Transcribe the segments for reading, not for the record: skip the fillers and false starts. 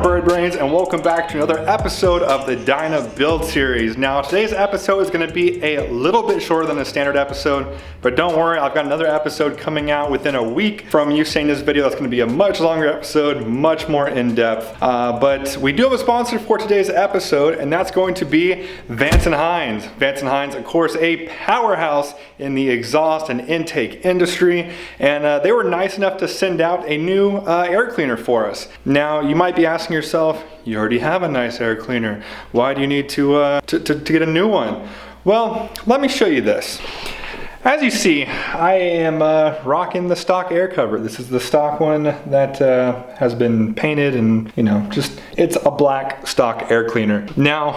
Bird Brains, and welcome back to another episode of the Dyna build series. Now today's episode is going to be a little bit shorter than a standard episode, but don't worry, I've got another episode coming out within a week from you seeing this video. That's going to be a much longer episode, much more in-depth. But we do have a sponsor for today's episode, and that's going to be Vance Hines. Vance Hines, of course, a powerhouse in the exhaust and intake industry, and they were nice enough to send out a new air cleaner for us. Now you might be asking yourself, you already have a nice air cleaner. Why do you need to get a new one? Well, let me show you this. As you see, I am rocking the stock air cover. This is the stock one that has been painted, and it's a black stock air cleaner. Now,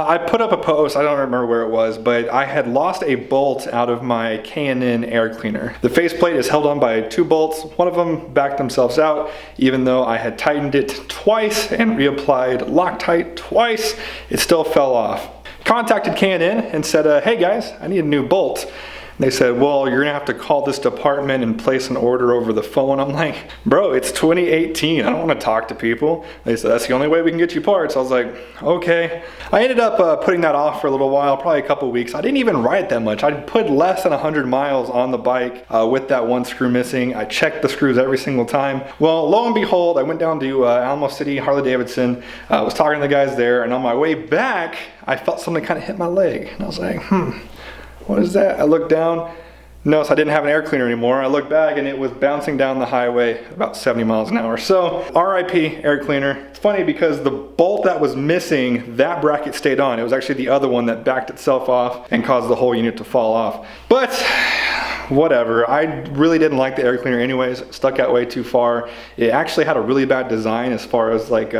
I put up a post, I don't remember where it was, but I had lost a bolt out of my K&N air cleaner. The faceplate is held on by 2 bolts. One of them backed themselves out, even though I had tightened it twice and reapplied Loctite twice, it still fell off. Contacted K&N and said, hey guys, I need a new bolt. They said, well, you're gonna have to call this department and place an order over the phone. I'm like, bro, it's 2018. I don't wanna talk to people. They said, that's the only way we can get you parts. I was like, okay. I ended up putting that off for a little while, probably a couple weeks. I didn't even ride that much. I put less than 100 miles on the bike with that one screw missing. I checked the screws every single time. Well, lo and behold, I went down to Alamo City, Harley Davidson. I was talking to the guys there, and on my way back, I felt something kind of hit my leg. And I was like, what is that? I looked down, noticed I didn't have an air cleaner anymore. I looked back and it was bouncing down the highway about 70 miles an hour. So RIP air cleaner. It's funny because the bolt that was missing, that bracket stayed on. It was actually the other one that backed itself off and caused the whole unit to fall off. But whatever, I really didn't like the air cleaner anyways. It stuck out way too far. It actually had a really bad design as far as like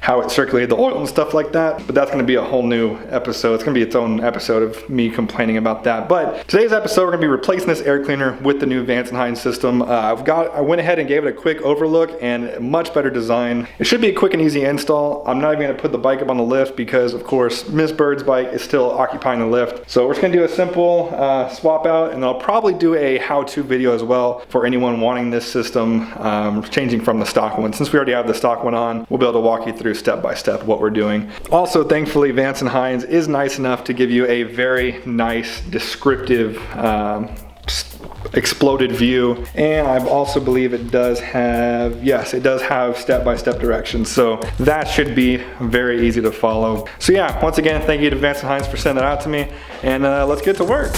how it circulated the oil and stuff like that, but that's going to be a whole new episode. It's going to be its own episode of me complaining about that. But today's episode, we're going to be replacing this air cleaner with the new Vance Hines system. I went ahead and gave it a quick overlook, and much better design. It should be a quick and easy install. I'm not even going to put the bike up on the lift because of course Miss Bird's bike is still occupying the lift. So we're just going to do a simple swap out, and I'll probably do a how-to video as well for anyone wanting this system, changing from the stock one. Since we already have the stock one on, we'll be able to walk you through step by step what we're doing. Also, thankfully, Vance Hines is nice enough to give you a very nice descriptive exploded view, and I also believe it does have, yes, it does have step-by-step directions, so that should be very easy to follow. So yeah, once again, thank you to Vance Hines for sending that out to me, and let's get to work.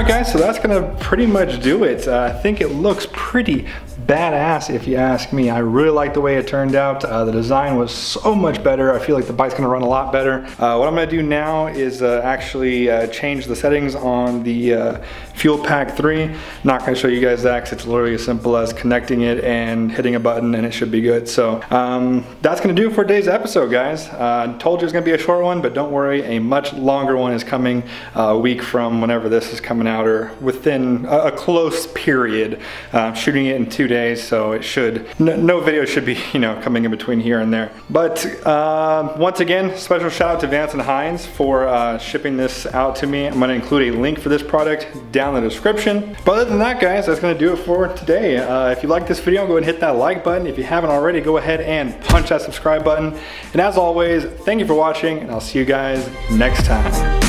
Alright guys, so that's gonna pretty much do it. I think it looks pretty badass if you ask me. I really like the way it turned out. The design was so much better. I feel like the bike's gonna run a lot better. What I'm gonna do now is actually change the settings on the fuel pack 3. Not gonna show you guys that because it's literally as simple as connecting it and hitting a button and it should be good. So that's gonna do it for today's episode, guys. I told you it's gonna be a short one, but don't worry, a much longer one is coming a week from whenever this is coming out, or within a close period. Shooting it in 2 days, so it should, no video should be, you know, coming in between here and there. But once again, special shout out to Vance and Hines for shipping this out to me. I'm gonna include a link for this product down in the description. But other than that, guys, that's gonna do it for today. If you like this video, go ahead and hit that like button. If you haven't already, go ahead and punch that subscribe button. And as always, thank you for watching, and I'll see you guys next time.